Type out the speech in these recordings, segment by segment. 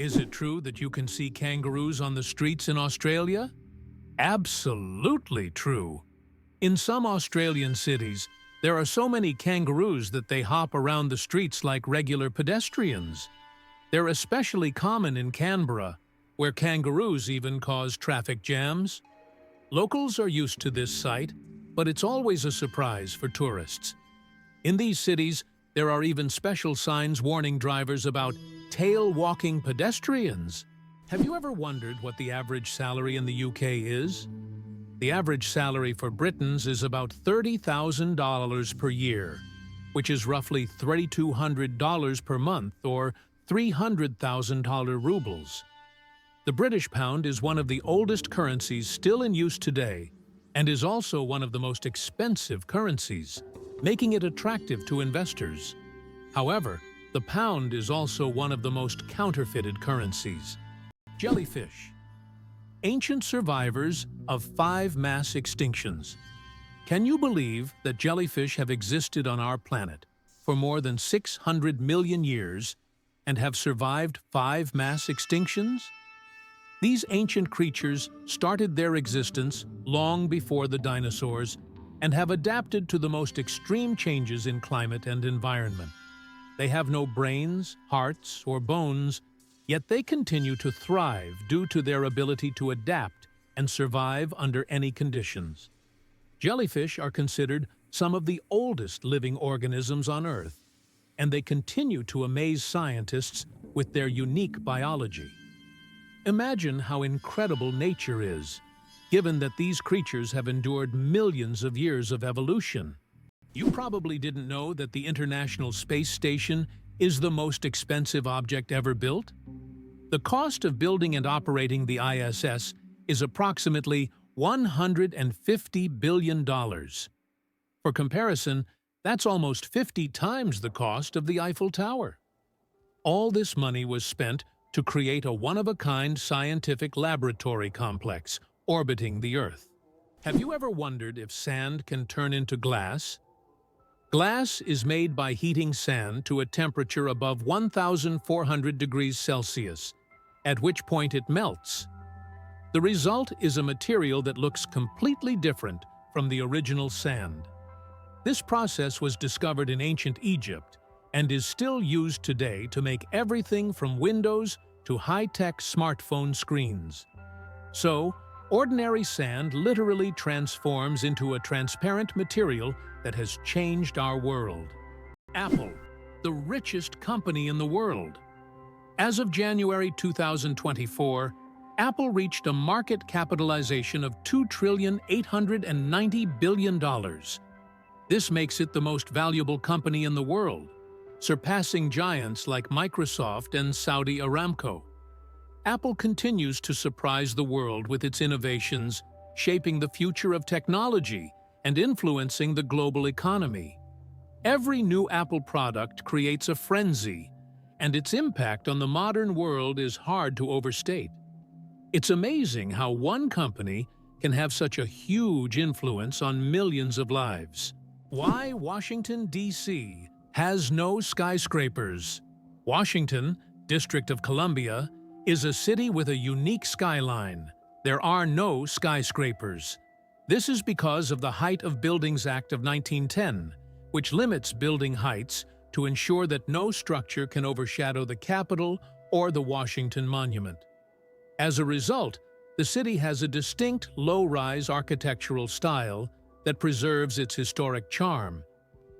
Is it true that you can see kangaroos on the streets in Australia? Absolutely true. In some Australian cities, there are so many kangaroos that they hop around the streets like regular pedestrians. They're especially common in Canberra, where kangaroos even cause traffic jams. Locals are used to this sight, but it's always a surprise for tourists. In these cities, there are even special signs warning drivers about tail-walking pedestrians. Have you ever wondered what the average salary in the UK is? The average salary for Britons is about $30,000 per year, which is roughly $3,200 per month or $300,000 rubles. The British pound is one of the oldest currencies still in use today and is also one of the most expensive currencies, making it attractive to investors. However, the pound is also one of the most counterfeited currencies. Jellyfish. Ancient survivors of 5 mass extinctions. Can you believe that jellyfish have existed on our planet for more than 600 million years and have survived 5 mass extinctions? These ancient creatures started their existence long before the dinosaurs and have adapted to the most extreme changes in climate and environment. They have no brains, hearts, or bones, yet they continue to thrive due to their ability to adapt and survive under any conditions. Jellyfish are considered some of the oldest living organisms on Earth, and they continue to amaze scientists with their unique biology. Imagine how incredible nature is, given that these creatures have endured millions of years of evolution. You probably didn't know that the International Space Station is the most expensive object ever built? The cost of building and operating the ISS is approximately $150 billion. For comparison, that's almost 50 times the cost of the Eiffel Tower. All this money was spent to create a one-of-a-kind scientific laboratory complex orbiting the Earth. Have you ever wondered if sand can turn into glass? Glass is made by heating sand to a temperature above 1,400 degrees Celsius, at which point it melts. The result is a material that looks completely different from the original sand. This process was discovered in ancient Egypt and is still used today to make everything from windows to high-tech smartphone screens. So, ordinary sand literally transforms into a transparent material that has changed our world. Apple, the richest company in the world. As of January 2024, Apple reached a market capitalization of $2,890 billion. This makes it the most valuable company in the world, surpassing giants like Microsoft and Saudi Aramco. Apple continues to surprise the world with its innovations, shaping the future of technology and influencing the global economy. Every new Apple product creates a frenzy, and its impact on the modern world is hard to overstate. It's amazing how one company can have such a huge influence on millions of lives. Why Washington, D.C. has no skyscrapers? Washington, District of Columbia, is a city with a unique skyline. There are no skyscrapers. This is because of the Height of Buildings Act of 1910, which limits building heights to ensure that no structure can overshadow the Capitol or the Washington Monument. As a result, the city has a distinct low-rise architectural style that preserves its historic charm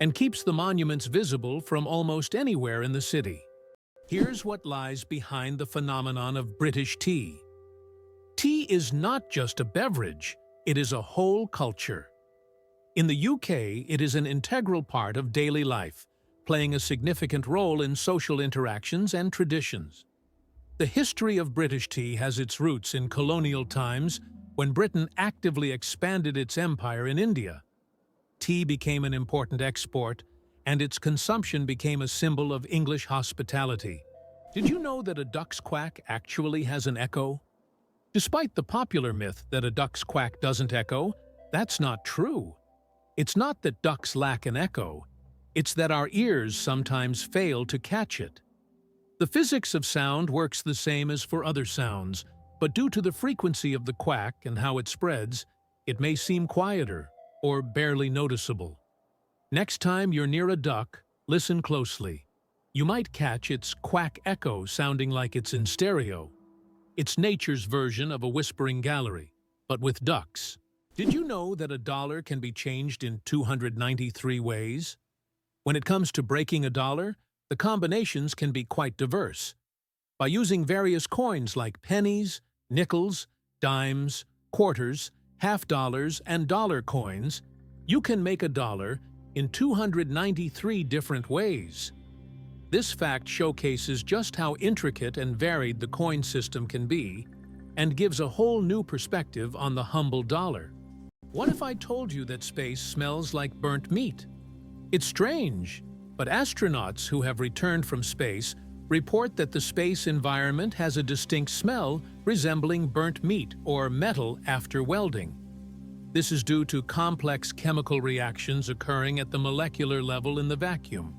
and keeps the monuments visible from almost anywhere in the city. Here's what lies behind the phenomenon of British tea. Tea is not just a beverage, it is a whole culture. In the UK, it is an integral part of daily life, playing a significant role in social interactions and traditions. The history of British tea has its roots in colonial times when Britain actively expanded its empire in India. Tea became an important export, and its consumption became a symbol of English hospitality. Did you know that a duck's quack actually has an echo? Despite the popular myth that a duck's quack doesn't echo, that's not true. It's not that ducks lack an echo, it's that our ears sometimes fail to catch it. The physics of sound works the same as for other sounds, but due to the frequency of the quack and how it spreads, it may seem quieter or barely noticeable. Next time you're near a duck, listen closely. You might catch its quack echo sounding like it's in stereo. It's nature's version of a whispering gallery, but with ducks. Did you know that a dollar can be changed in 293 ways? When it comes to breaking a dollar, the combinations can be quite diverse. By using various coins like pennies, nickels, dimes, quarters, half dollars, and dollar coins, you can make a dollar in 293 different ways. This fact showcases just how intricate and varied the coin system can be and gives a whole new perspective on the humble dollar. What if I told you that space smells like burnt meat? It's strange, but astronauts who have returned from space report that the space environment has a distinct smell resembling burnt meat or metal after welding. This is due to complex chemical reactions occurring at the molecular level in the vacuum.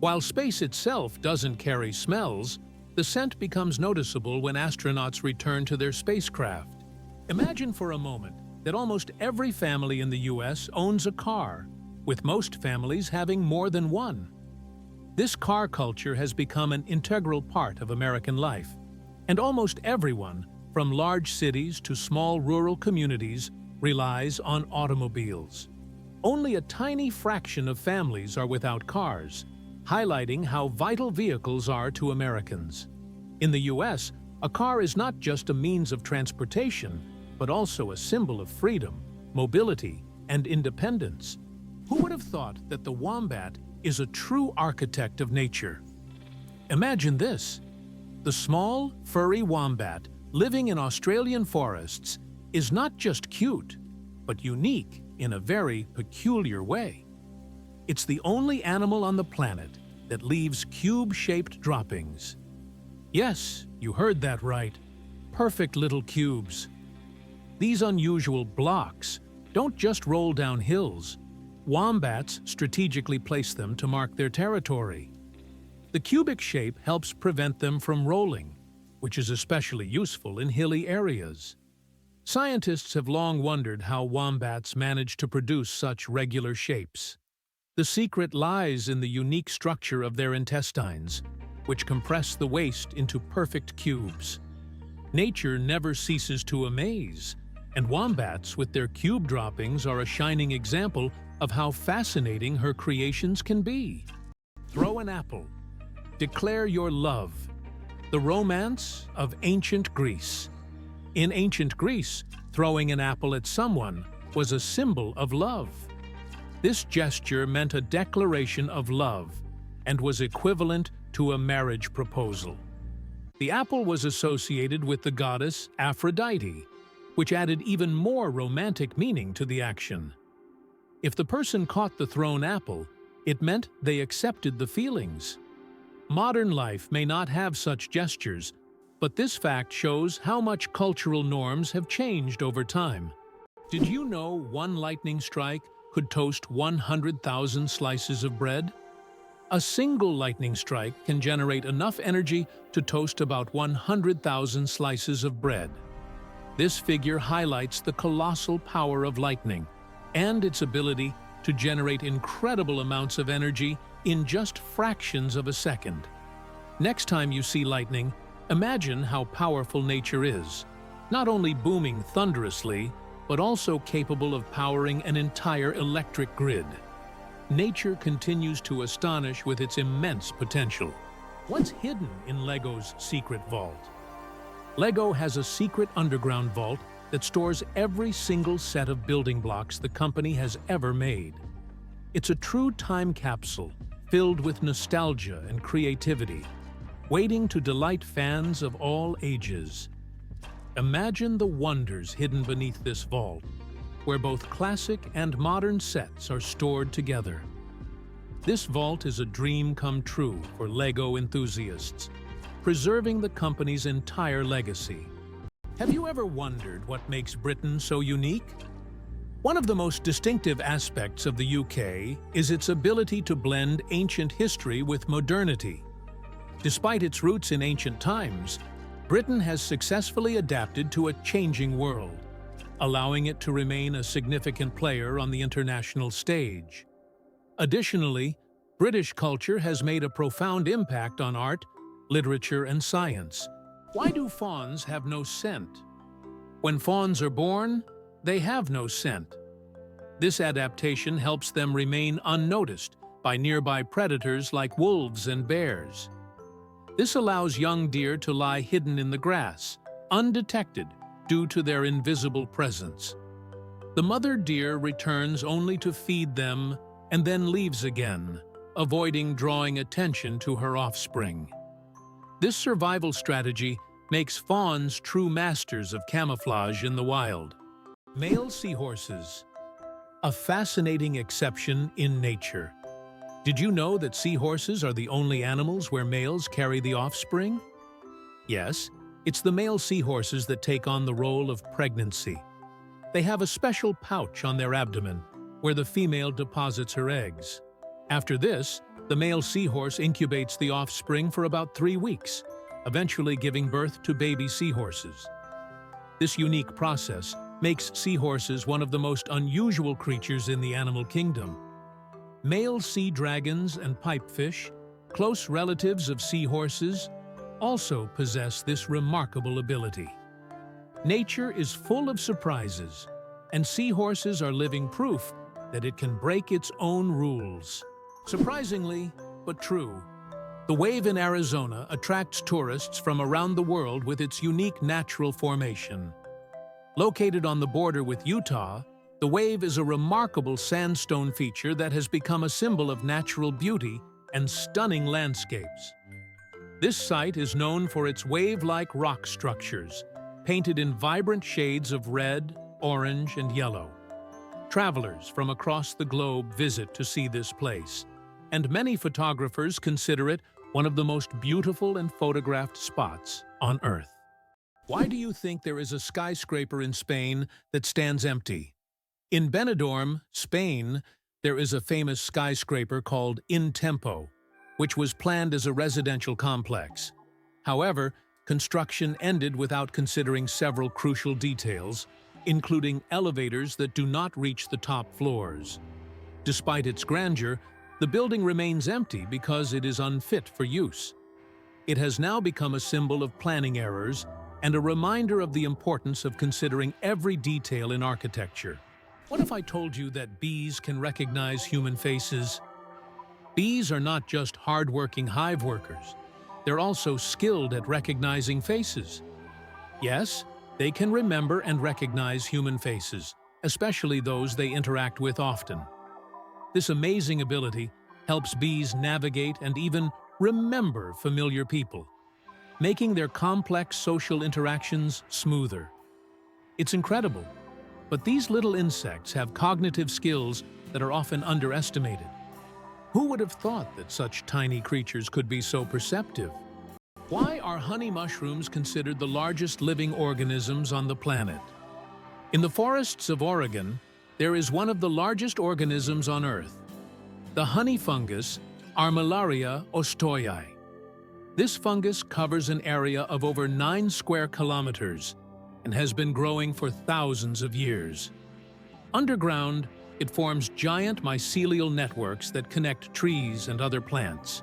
While space itself doesn't carry smells, the scent becomes noticeable when astronauts return to their spacecraft. Imagine for a moment that almost every family in the US owns a car, with most families having more than one. This car culture has become an integral part of American life, and almost everyone, from large cities to small rural communities, relies on automobiles. Only a tiny fraction of families are without cars, highlighting how vital vehicles are to Americans. In the US, a car is not just a means of transportation, but also a symbol of freedom, mobility, and independence. Who would have thought that the wombat is a true architect of nature? Imagine this. The small, furry wombat living in Australian forests is not just cute, but unique in a very peculiar way. It's the only animal on the planet that leaves cube-shaped droppings. Yes, you heard that right. Perfect little cubes. These unusual blocks don't just roll down hills. Wombats strategically place them to mark their territory. The cubic shape helps prevent them from rolling, which is especially useful in hilly areas. Scientists have long wondered how wombats manage to produce such regular shapes. The secret lies in the unique structure of their intestines, which compress the waste into perfect cubes. Nature never ceases to amaze, and wombats with their cube droppings are a shining example of how fascinating her creations can be. Throw an apple. Declare your love. The romance of ancient Greece. In ancient Greece, throwing an apple at someone was a symbol of love. This gesture meant a declaration of love and was equivalent to a marriage proposal. The apple was associated with the goddess Aphrodite, which added even more romantic meaning to the action. If the person caught the thrown apple, it meant they accepted the feelings. Modern life may not have such gestures, but this fact shows how much cultural norms have changed over time. Did you know one lightning strike could toast 100,000 slices of bread? A single lightning strike can generate enough energy to toast about 100,000 slices of bread. This figure highlights the colossal power of lightning and its ability to generate incredible amounts of energy in just fractions of a second. Next time you see lightning, imagine how powerful nature is, not only booming thunderously, but also capable of powering an entire electric grid. Nature continues to astonish with its immense potential. What's hidden in LEGO's secret vault? LEGO has a secret underground vault that stores every single set of building blocks the company has ever made. It's a true time capsule filled with nostalgia and creativity, waiting to delight fans of all ages. Imagine the wonders hidden beneath this vault, where both classic and modern sets are stored together. This vault is a dream come true for LEGO enthusiasts, preserving the company's entire legacy. Have you ever wondered what makes Britain so unique? One of the most distinctive aspects of the UK is its ability to blend ancient history with modernity. Despite its roots in ancient times, Britain has successfully adapted to a changing world, allowing it to remain a significant player on the international stage. Additionally, British culture has made a profound impact on art, literature, and science. Why do fawns have no scent? When fawns are born, they have no scent. This adaptation helps them remain unnoticed by nearby predators like wolves and bears. This allows young deer to lie hidden in the grass, undetected due to their invisible presence. The mother deer returns only to feed them and then leaves again, avoiding drawing attention to her offspring. This survival strategy makes fawns true masters of camouflage in the wild. Male seahorses, a fascinating exception in nature. Did you know that seahorses are the only animals where males carry the offspring? Yes, it's the male seahorses that take on the role of pregnancy. They have a special pouch on their abdomen where the female deposits her eggs. After this, the male seahorse incubates the offspring for about 3 weeks, eventually giving birth to baby seahorses. This unique process makes seahorses one of the most unusual creatures in the animal kingdom. Male sea dragons and pipefish, close relatives of seahorses, also possess this remarkable ability. Nature is full of surprises, and seahorses are living proof that it can break its own rules. Surprisingly, but true, the wave in Arizona attracts tourists from around the world with its unique natural formation. Located on the border with Utah, the wave is a remarkable sandstone feature that has become a symbol of natural beauty and stunning landscapes. This site is known for its wave-like rock structures, painted in vibrant shades of red, orange, and yellow. Travelers from across the globe visit to see this place, and many photographers consider it one of the most beautiful and photographed spots on Earth. Why do you think there is a skyscraper in Spain that stands empty? In Benidorm, Spain, there is a famous skyscraper called In Tempo, which was planned as a residential complex. However, construction ended without considering several crucial details, including elevators that do not reach the top floors. Despite its grandeur, the building remains empty because it is unfit for use. It has now become a symbol of planning errors and a reminder of the importance of considering every detail in architecture. What if I told you that bees can recognize human faces? Bees are not just hard-working hive workers. They're also skilled at recognizing faces. Yes, they can remember and recognize human faces, especially those they interact with often. This amazing ability helps bees navigate and even remember familiar people, making their complex social interactions smoother. It's incredible, but these little insects have cognitive skills that are often underestimated. Who would have thought that such tiny creatures could be so perceptive? Why are honey mushrooms considered the largest living organisms on the planet? In the forests of Oregon, there is one of the largest organisms on Earth, the honey fungus Armillaria ostoyi. This fungus covers an area of over 9 square kilometers and has been growing for thousands of years. Underground, it forms giant mycelial networks that connect trees and other plants.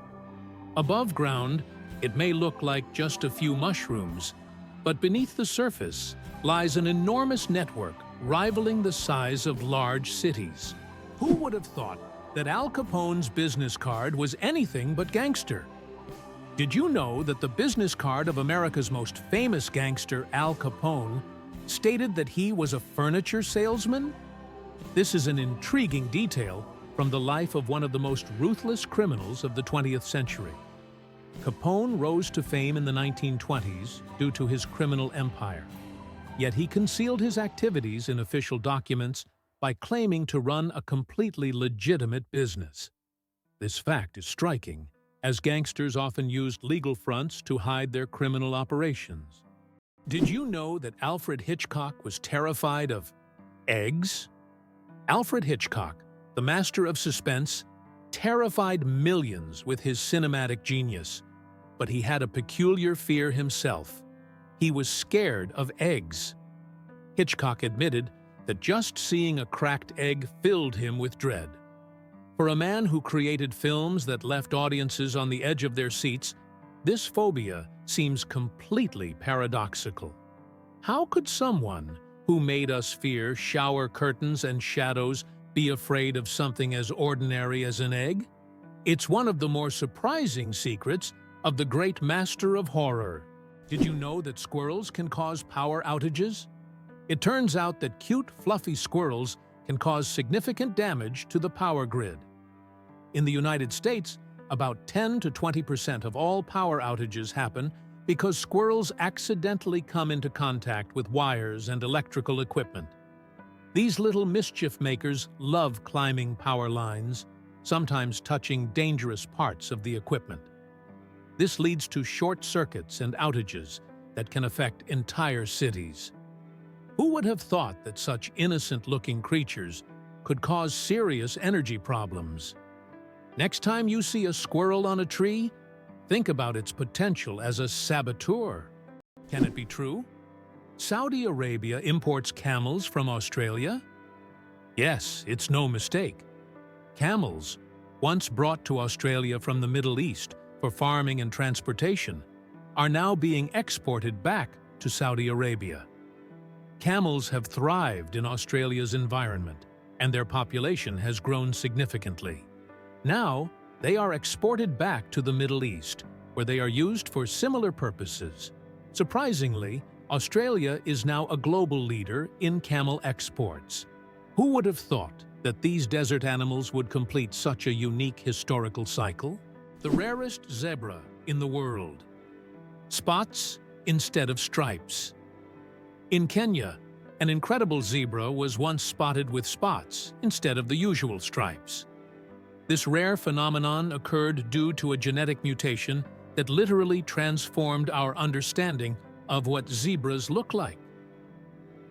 Above ground, it may look like just a few mushrooms, but beneath the surface lies an enormous network rivaling the size of large cities. Who would have thought that Al Capone's business card was anything but gangster? Did you know that the business card of America's most famous gangster, Al Capone, stated that he was a furniture salesman? This is an intriguing detail from the life of one of the most ruthless criminals of the 20th century. Capone rose to fame in the 1920s due to his criminal empire. Yet he concealed his activities in official documents by claiming to run a completely legitimate business. This fact is striking, as gangsters often used legal fronts to hide their criminal operations. Did you know that Alfred Hitchcock was terrified of eggs? Alfred Hitchcock, the master of suspense, terrified millions with his cinematic genius. but he had a peculiar fear himself. He was scared of eggs. Hitchcock admitted that just seeing a cracked egg filled him with dread. For a man who created films that left audiences on the edge of their seats, this phobia seems completely paradoxical. How could someone who made us fear shower curtains and shadows be afraid of something as ordinary as an egg? It's one of the more surprising secrets of the great master of horror. Did you know that squirrels can cause power outages? It turns out that cute, fluffy squirrels can cause significant damage to the power grid. In the United States, about 10 to 20% of all power outages happen because squirrels accidentally come into contact with wires and electrical equipment. These little mischief makers love climbing power lines, sometimes touching dangerous parts of the equipment. This leads to short circuits and outages that can affect entire cities. Who would have thought that such innocent-looking creatures could cause serious energy problems? Next time you see a squirrel on a tree, think about its potential as a saboteur. Can it be true? Saudi Arabia imports camels from Australia? Yes, it's no mistake. Camels, once brought to Australia from the Middle East for farming and transportation, are now being exported back to Saudi Arabia. Camels have thrived in Australia's environment, and their population has grown significantly. Now, they are exported back to the Middle East, where they are used for similar purposes. Surprisingly, Australia is now a global leader in camel exports. Who would have thought that these desert animals would complete such a unique historical cycle? The rarest zebra in the world. Spots instead of stripes. In Kenya, an incredible zebra was once spotted with spots instead of the usual stripes. This rare phenomenon occurred due to a genetic mutation that literally transformed our understanding of what zebras look like.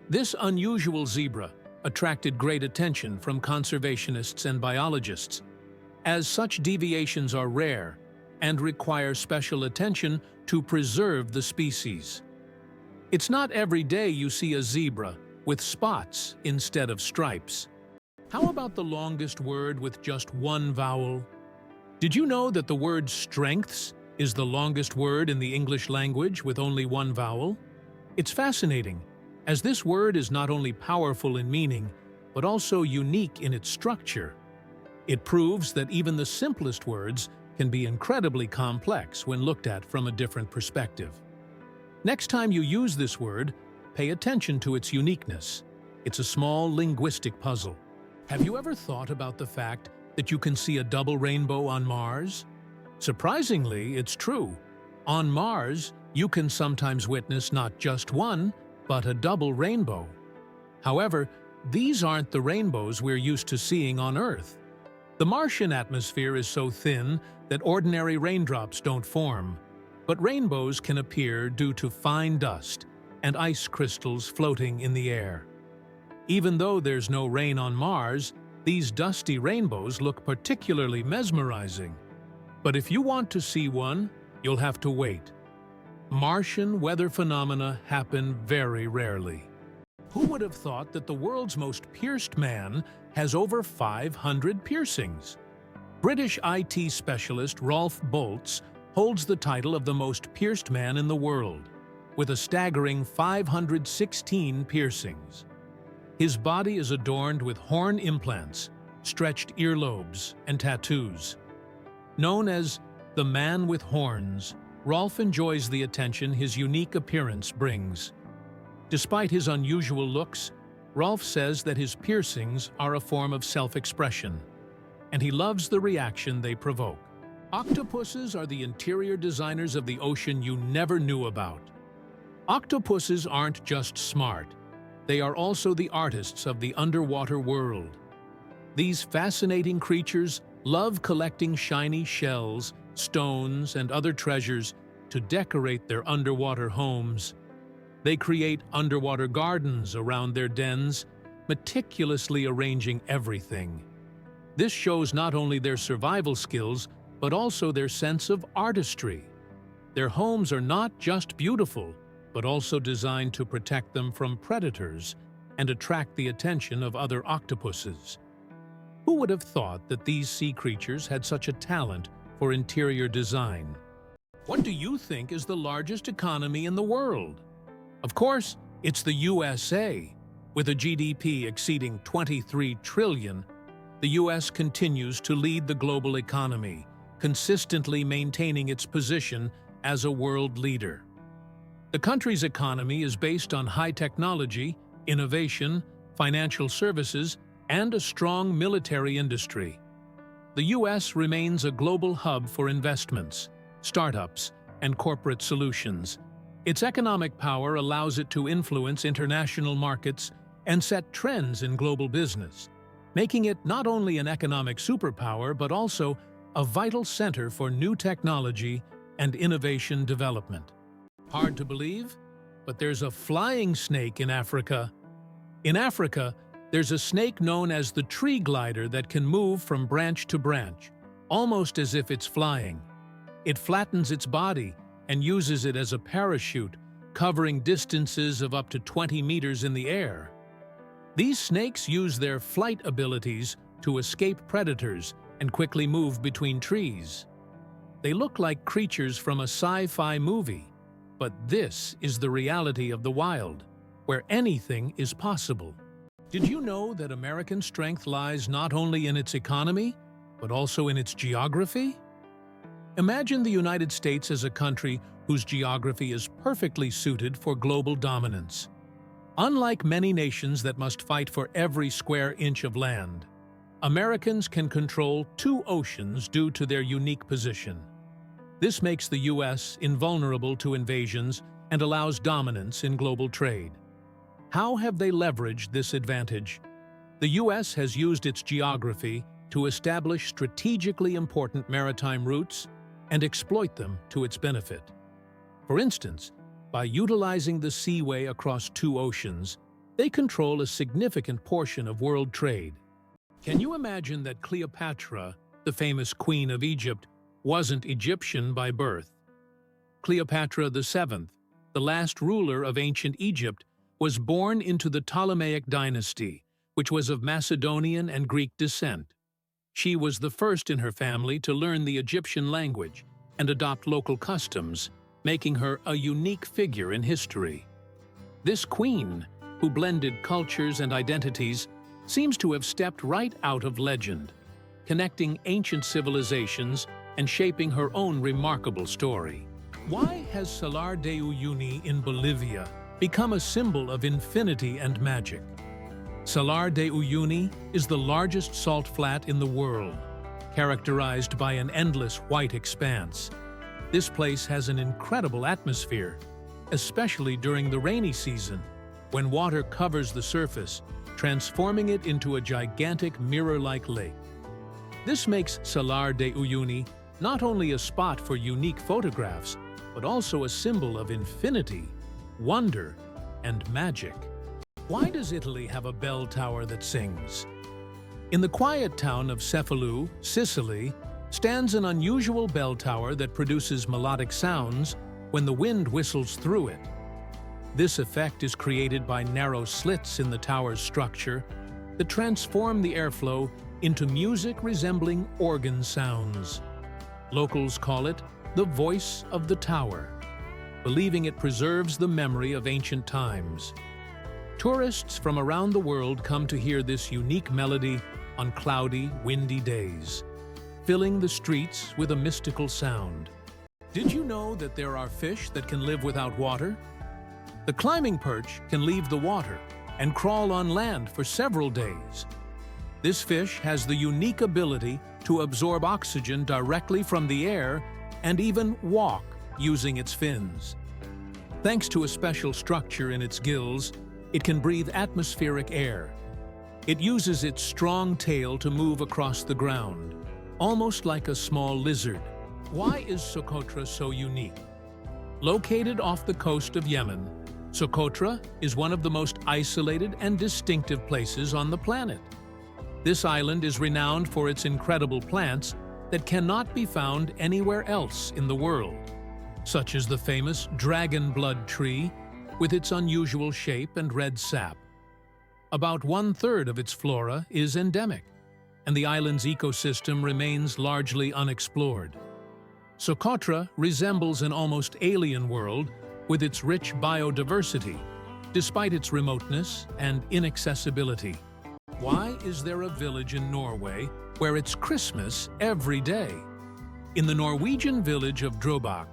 This unusual zebra attracted great attention from conservationists and biologists, as such deviations are rare and require special attention to preserve the species. It's not every day you see a zebra with spots instead of stripes. How about the longest word with just one vowel? Did you know that the word strengths is the longest word in the English language with only one vowel? It's fascinating, as this word is not only powerful in meaning, but also unique in its structure. It proves that even the simplest words can be incredibly complex when looked at from a different perspective. Next time you use this word, pay attention to its uniqueness. It's a small linguistic puzzle. Have you ever thought about the fact that you can see a double rainbow on Mars? Surprisingly, it's true. On Mars, you can sometimes witness not just one, but a double rainbow. However, these aren't the rainbows we're used to seeing on Earth. The Martian atmosphere is so thin that ordinary raindrops don't form, but rainbows can appear due to fine dust and ice crystals floating in the air. Even though there's no rain on Mars, these dusty rainbows look particularly mesmerizing. But if you want to see one, you'll have to wait. Martian weather phenomena happen very rarely. Who would have thought that the world's most pierced man has over 500 piercings? British IT specialist Rolf Boltz holds the title of the most pierced man in the world, with a staggering 516 piercings. His body is adorned with horn implants, stretched earlobes, and tattoos. Known as the man with horns, Rolf enjoys the attention his unique appearance brings. Despite his unusual looks, Rolf says that his piercings are a form of self-expression, and he loves the reaction they provoke. Octopuses are the interior designers of the ocean you never knew about. Octopuses aren't just smart, they are also the artists of the underwater world. These fascinating creatures love collecting shiny shells, stones, and other treasures to decorate their underwater homes. They create underwater gardens around their dens, meticulously arranging everything. This shows not only their survival skills, but also their sense of artistry. Their homes are not just beautiful, but also designed to protect them from predators and attract the attention of other octopuses. Who would have thought that these sea creatures had such a talent for interior design? What do you think is the largest economy in the world? Of course, it's the USA. With a GDP exceeding 23 trillion, the US continues to lead the global economy, consistently maintaining its position as a world leader. The country's economy is based on high technology, innovation, financial services, and a strong military industry. The US remains a global hub for investments, startups, and corporate solutions. Its economic power allows it to influence international markets and set trends in global business, making it not only an economic superpower but also a vital center for new technology and innovation development. Hard to believe, but there's a flying snake in Africa. In Africa, there's a snake known as the tree glider that can move from branch to branch, almost as if it's flying. It flattens its body and uses it as a parachute, covering distances of up to 20 meters in the air. These snakes use their flight abilities to escape predators and quickly move between trees. They look like creatures from a sci-fi movie, but this is the reality of the wild, where anything is possible. Did you know that American strength lies not only in its economy, but also in its geography? Imagine the United States as a country whose geography is perfectly suited for global dominance. Unlike many nations that must fight for every square inch of land, Americans can control 2 oceans due to their unique position. This makes the U.S. invulnerable to invasions and allows dominance in global trade. How have they leveraged this advantage? The U.S. has used its geography to establish strategically important maritime routes and exploit them to its benefit. For instance, by utilizing the seaway across 2 oceans, they control a significant portion of world trade. Can you imagine that Cleopatra, the famous queen of Egypt, wasn't Egyptian by birth? Cleopatra VII, the last ruler of ancient Egypt, was born into the Ptolemaic dynasty, which was of Macedonian and Greek descent. She was the first in her family to learn the Egyptian language and adopt local customs, making her a unique figure in history. This queen, who blended cultures and identities, seems to have stepped right out of legend, connecting ancient civilizations and shaping her own remarkable story. Why has Salar de Uyuni in Bolivia become a symbol of infinity and magic? Salar de Uyuni is the largest salt flat in the world, characterized by an endless white expanse. This place has an incredible atmosphere, especially during the rainy season, when water covers the surface, transforming it into a gigantic mirror-like lake. This makes Salar de Uyuni not only a spot for unique photographs, but also a symbol of infinity, wonder, and magic. Why does Italy have a bell tower that sings? In the quiet town of Cefalù, Sicily, stands an unusual bell tower that produces melodic sounds when the wind whistles through it. This effect is created by narrow slits in the tower's structure that transform the airflow into music resembling organ sounds. Locals call it the voice of the tower, believing it preserves the memory of ancient times. Tourists from around the world come to hear this unique melody on cloudy, windy days, filling the streets with a mystical sound. Did you know that there are fish that can live without water? The climbing perch can leave the water and crawl on land for several days. This fish has the unique ability to absorb oxygen directly from the air and even walk using its fins. Thanks to a special structure in its gills, it can breathe atmospheric air. It uses its strong tail to move across the ground, almost like a small lizard. Why is Socotra so unique? Located off the coast of Yemen, Socotra is one of the most isolated and distinctive places on the planet. This island is renowned for its incredible plants that cannot be found anywhere else in the world. such as the famous dragon blood tree with its unusual shape and red sap. About 1/3 of its flora is endemic, and the island's ecosystem remains largely unexplored. Socotra resembles an almost alien world with its rich biodiversity, despite its remoteness and inaccessibility. Why is there a village in Norway where it's Christmas every day? In the Norwegian village of Drobak,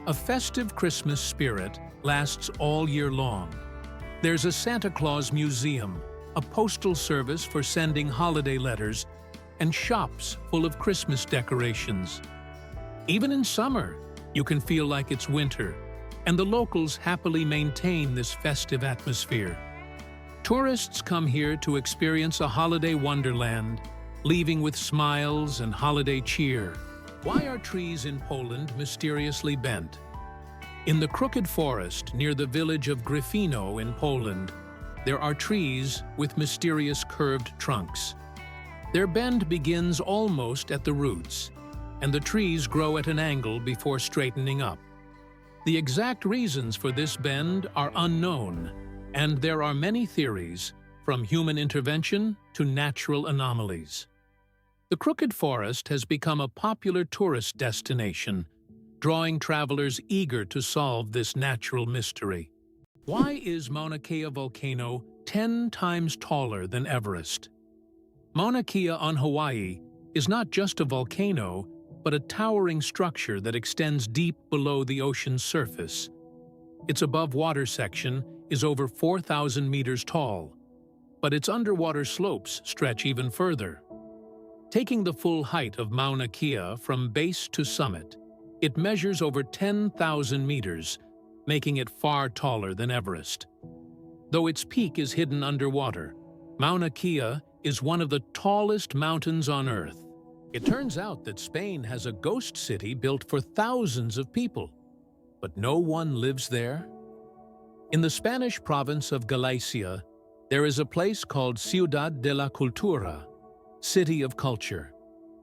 a festive Christmas spirit lasts all year long. There's a Santa Claus museum, a postal service for sending holiday letters, and shops full of Christmas decorations. Even in summer, you can feel like it's winter, and the locals happily maintain this festive atmosphere. Tourists come here to experience a holiday wonderland, leaving with smiles and holiday cheer. Why are trees in Poland mysteriously bent? In the crooked forest near the village of Gryfino in Poland, there are trees with mysterious curved trunks. Their bend begins almost at the roots, and the trees grow at an angle before straightening up. The exact reasons for this bend are unknown, and there are many theories, from human intervention to natural anomalies. The crooked forest has become a popular tourist destination, drawing travelers eager to solve this natural mystery. Why is Mauna Kea volcano 10 times taller than Everest? Mauna Kea on Hawaii is not just a volcano, but a towering structure that extends deep below the ocean's surface. Its above-water section is over 4,000 meters tall, but its underwater slopes stretch even further. Taking the full height of Mauna Kea from base to summit, it measures over 10,000 meters, making it far taller than Everest. Though its peak is hidden underwater, Mauna Kea is one of the tallest mountains on Earth. It turns out that Spain has a ghost city built for thousands of people, but no one lives there. In the Spanish province of Galicia, there is a place called Ciudad de la Cultura, City of Culture,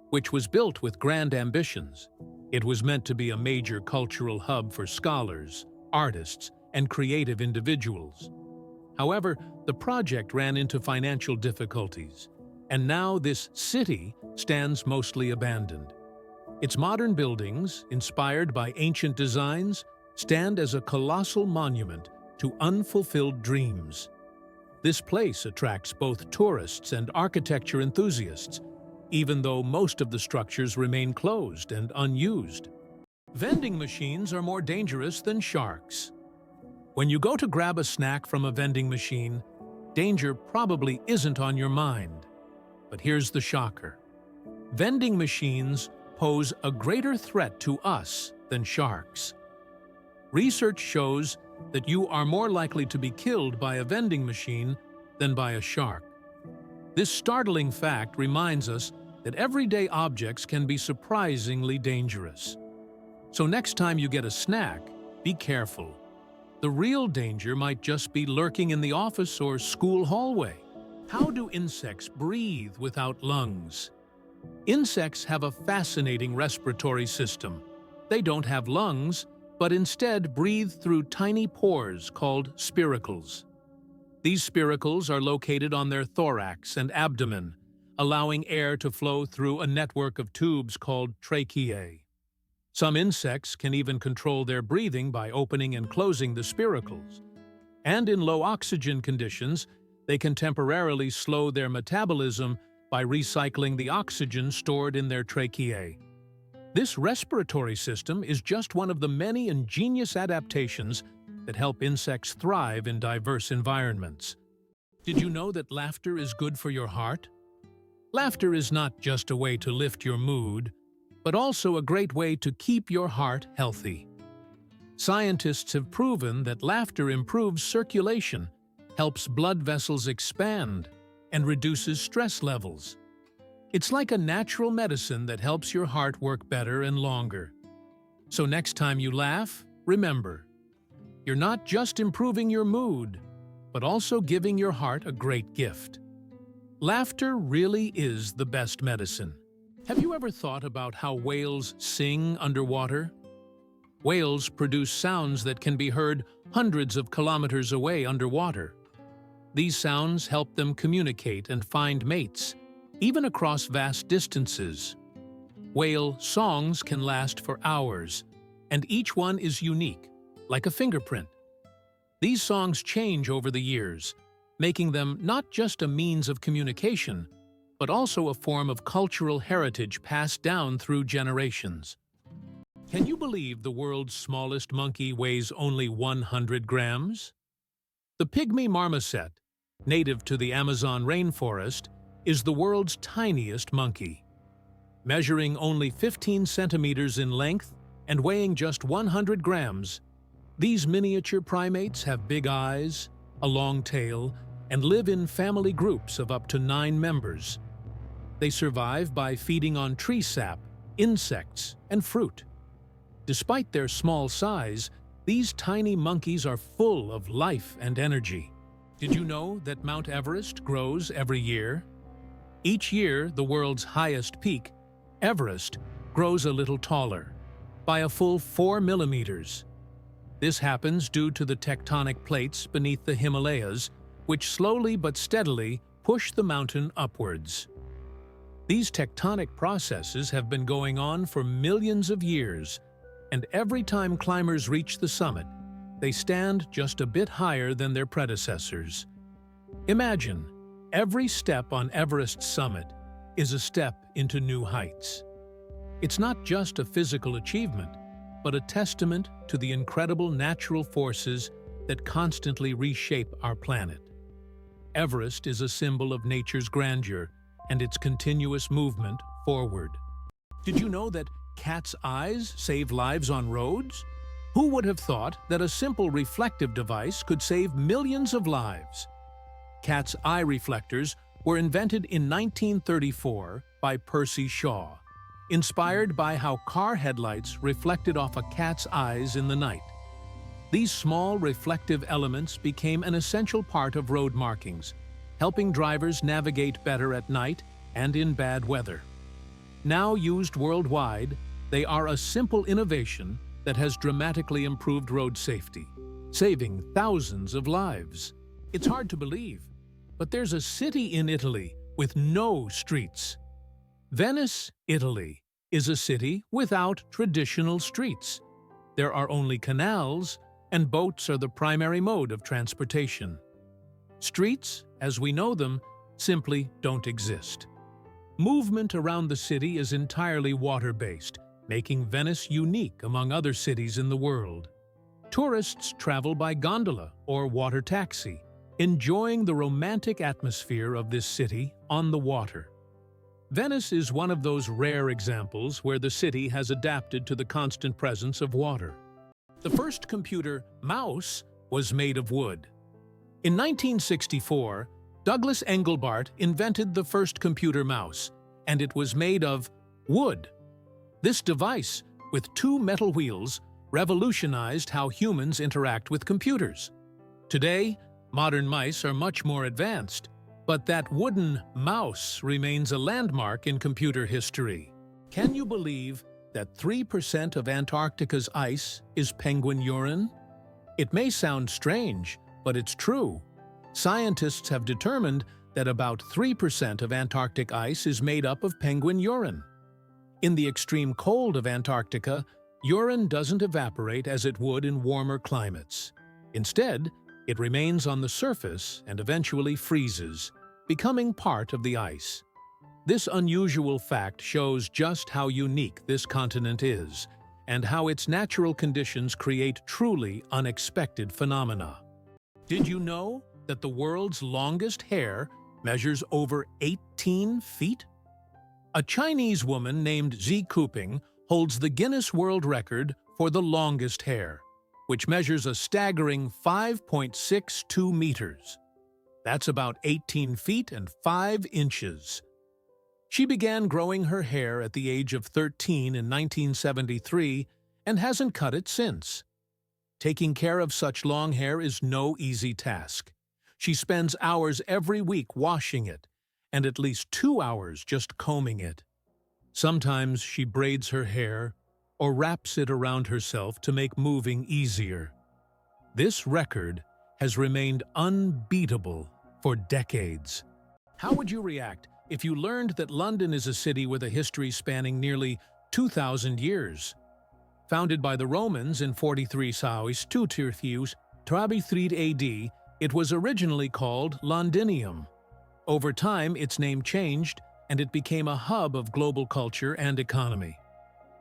which was built with grand ambitions. It was meant to be a major cultural hub for scholars, artists, and creative individuals. However, the project ran into financial difficulties, and now this city stands mostly abandoned. Its modern buildings, inspired by ancient designs, stand as a colossal monument to unfulfilled dreams. This place attracts both tourists and architecture enthusiasts, even though most of the structures remain closed and unused. Vending machines are more dangerous than sharks. When you go to grab a snack from a vending machine, danger probably isn't on your mind. But here's the shocker. Vending machines pose a greater threat to us than sharks. Research shows that you are more likely to be killed by a vending machine than by a shark. This startling fact reminds us that everyday objects can be surprisingly dangerous. So next time you get a snack, be careful. The real danger might just be lurking in the office or school hallway. How do insects breathe without lungs? Insects have a fascinating respiratory system. They don't have lungs, but instead breathe through tiny pores called spiracles. These spiracles are located on their thorax and abdomen, allowing air to flow through a network of tubes called tracheae. Some insects can even control their breathing by opening and closing the spiracles. And in low oxygen conditions, they can temporarily slow their metabolism by recycling the oxygen stored in their tracheae. This respiratory system is just one of the many ingenious adaptations that help insects thrive in diverse environments. Did you know that laughter is good for your heart? Laughter is not just a way to lift your mood, but also a great way to keep your heart healthy. Scientists have proven that laughter improves circulation, helps blood vessels expand, and reduces stress levels. It's like a natural medicine that helps your heart work better and longer. So next time you laugh, remember, you're not just improving your mood, but also giving your heart a great gift. Laughter really is the best medicine. Have you ever thought about how whales sing underwater? Whales produce sounds that can be heard hundreds of kilometers away underwater. These sounds help them communicate and find mates, even across vast distances. Whale songs can last for hours, and each one is unique, like a fingerprint. These songs change over the years, making them not just a means of communication, but also a form of cultural heritage passed down through generations. Can you believe the world's smallest monkey weighs only 100 grams? The pygmy marmoset, native to the Amazon rainforest, is the world's tiniest monkey. Measuring only 15 centimeters in length and weighing just 100 grams, these miniature primates have big eyes, a long tail, and live in family groups of up to 9 members. They survive by feeding on tree sap, insects, and fruit. Despite their small size, these tiny monkeys are full of life and energy. Did you know that Mount Everest grows every year? Each year, the world's highest peak, Everest, grows a little taller, by a full 4 millimeters. This happens due to the tectonic plates beneath the Himalayas, which slowly but steadily push the mountain upwards. These tectonic processes have been going on for millions of years, and every time climbers reach the summit, they stand just a bit higher than their predecessors. Imagine, every step on Everest's summit is a step into new heights. It's not just a physical achievement, but a testament to the incredible natural forces that constantly reshape our planet. Everest is a symbol of nature's grandeur and its continuous movement forward. Did you know that cats' eyes save lives on roads? Who would have thought that a simple reflective device could save millions of lives? Cats' eye reflectors were invented in 1934 by Percy Shaw, inspired by how car headlights reflected off a cat's eyes in the night. These small reflective elements became an essential part of road markings, helping drivers navigate better at night and in bad weather. Now used worldwide, they are a simple innovation that has dramatically improved road safety, saving thousands of lives. It's hard to believe, but there's a city in Italy with no streets. Venice, Italy, is a city without traditional streets. There are only canals, and boats are the primary mode of transportation. Streets, as we know them, simply don't exist. Movement around the city is entirely water-based, making Venice unique among other cities in the world. Tourists travel by gondola or water taxi, enjoying the romantic atmosphere of this city on the water. Venice is one of those rare examples where the city has adapted to the constant presence of water. The first computer, mouse, was made of wood. In 1964, Douglas Engelbart invented the first computer mouse, and it was made of wood. This device, with 2 metal wheels, revolutionized how humans interact with computers. Today, modern mice are much more advanced, but that wooden mouse remains a landmark in computer history. Can you believe that 3% of Antarctica's ice is penguin urine? It may sound strange, but it's true. Scientists have determined that about 3% of Antarctic ice is made up of penguin urine. In the extreme cold of Antarctica, urine doesn't evaporate as it would in warmer climates. Instead, it remains on the surface and eventually freezes, becoming part of the ice. This unusual fact shows just how unique this continent is, and how its natural conditions create truly unexpected phenomena. Did you know that the world's longest hair measures over 18 feet? A Chinese woman named Zi Kuping holds the Guinness World Record for the longest hair, which measures a staggering 5.62 meters. That's about 18 feet and 5 inches. She began growing her hair at the age of 13 in 1973 and hasn't cut it since. Taking care of such long hair is no easy task. She spends hours every week washing it, and at least 2 hours just combing it. Sometimes she braids her hair, or wraps it around herself to make moving easier. This record has remained unbeatable for decades. How would you react if you learned that London is a city with a history spanning nearly 2,000 years? Founded by the Romans in 43 AD, it was originally called Londinium. Over time, its name changed, and it became a hub of global culture and economy.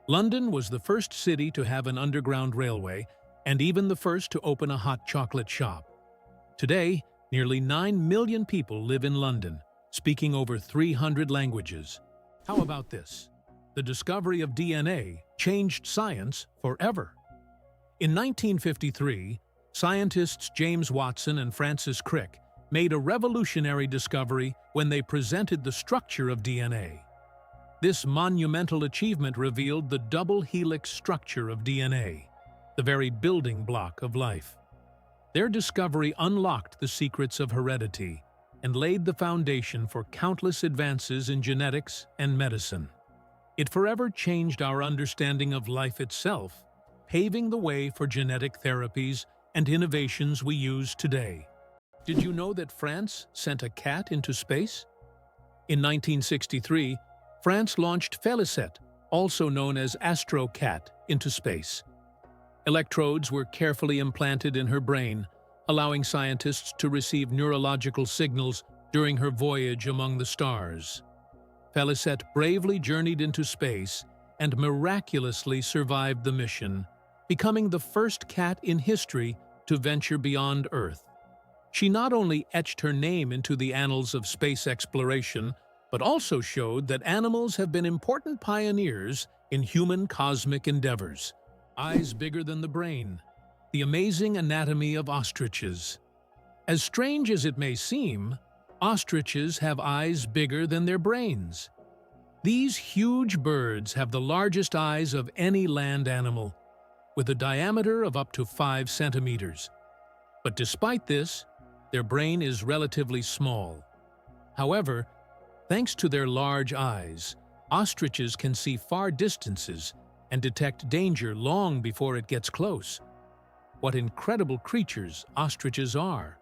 London was the first city to have an underground railway, and even the first to open a hot chocolate shop. Today, nearly 9 million people live in London, speaking over 300 languages. How about this? The discovery of DNA changed science forever. In 1953, scientists James Watson and Francis Crick made a revolutionary discovery when they presented the structure of DNA. This monumental achievement revealed the double helix structure of DNA, the very building block of life. Their discovery unlocked the secrets of heredity and laid the foundation for countless advances in genetics and medicine. It forever changed our understanding of life itself, paving the way for genetic therapies and innovations we use today. Did you know that France sent a cat into space? In 1963, France launched Félicette, also known as AstroCat, into space. Electrodes were carefully implanted in her brain, allowing scientists to receive neurological signals during her voyage among the stars. Félicette bravely journeyed into space and miraculously survived the mission, becoming the first cat in history to venture beyond Earth. She not only etched her name into the annals of space exploration, but also showed that animals have been important pioneers in human cosmic endeavors. Eyes bigger than the brain. The amazing anatomy of ostriches. As strange as it may seem, ostriches have eyes bigger than their brains. These huge birds have the largest eyes of any land animal, with a diameter of up to 5 centimeters. But despite this, their brain is relatively small. However, thanks to their large eyes, ostriches can see far distances and detect danger long before it gets close. What incredible creatures ostriches are!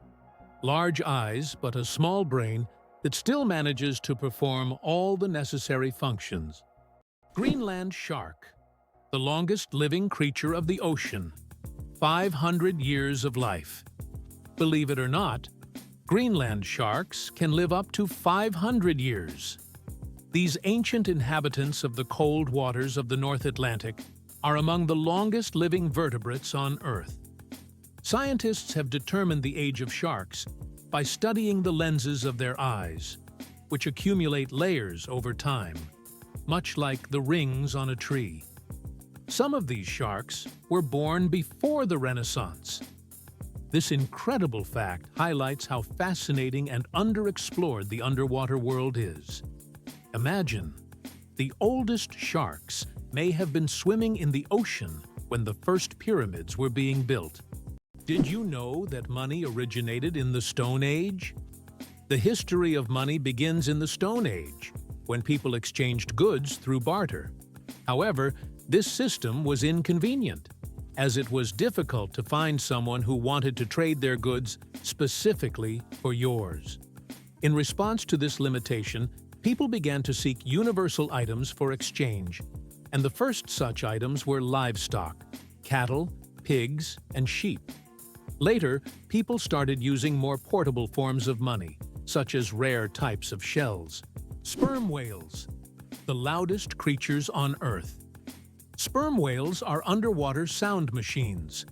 Large eyes, but a small brain that still manages to perform all the necessary functions. Greenland shark, the longest living creature of the ocean. 500 years of life. Believe it or not, Greenland sharks can live up to 500 years. These ancient inhabitants of the cold waters of the North Atlantic are among the longest living vertebrates on Earth. Scientists have determined the age of sharks by studying the lenses of their eyes, which accumulate layers over time, much like the rings on a tree. Some of these sharks were born before the Renaissance. This incredible fact highlights how fascinating and underexplored the underwater world is. Imagine, the oldest sharks may have been swimming in the ocean when the first pyramids were being built. Did you know that money originated in the Stone Age? The history of money begins in the Stone Age, when people exchanged goods through barter. However, this system was inconvenient, as it was difficult to find someone who wanted to trade their goods specifically for yours. In response to this limitation, people began to seek universal items for exchange, and the first such items were livestock, cattle, pigs, and sheep. Later, people started using more portable forms of money, such as rare types of shells. Sperm whales, the loudest creatures on Earth. Sperm whales are underwater sound machines.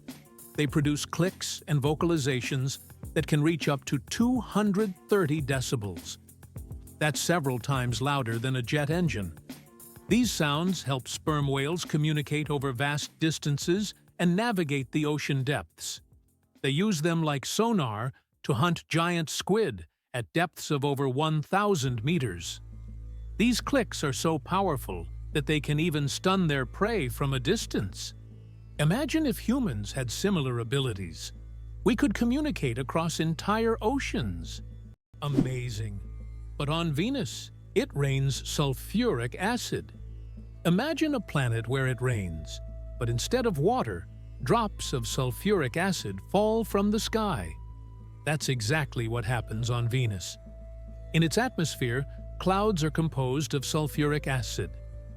They produce clicks and vocalizations that can reach up to 230 decibels. That's several times louder than a jet engine. These sounds help sperm whales communicate over vast distances and navigate the ocean depths. They use them like sonar to hunt giant squid at depths of over 1,000 meters. These clicks are so powerful that they can even stun their prey from a distance. Imagine if humans had similar abilities. We could communicate across entire oceans. Amazing. But on Venus, it rains sulfuric acid. Imagine a planet where it rains, but instead of water, drops of sulfuric acid fall from the sky. That's exactly what happens on Venus. In its atmosphere, clouds are composed of sulfuric acid,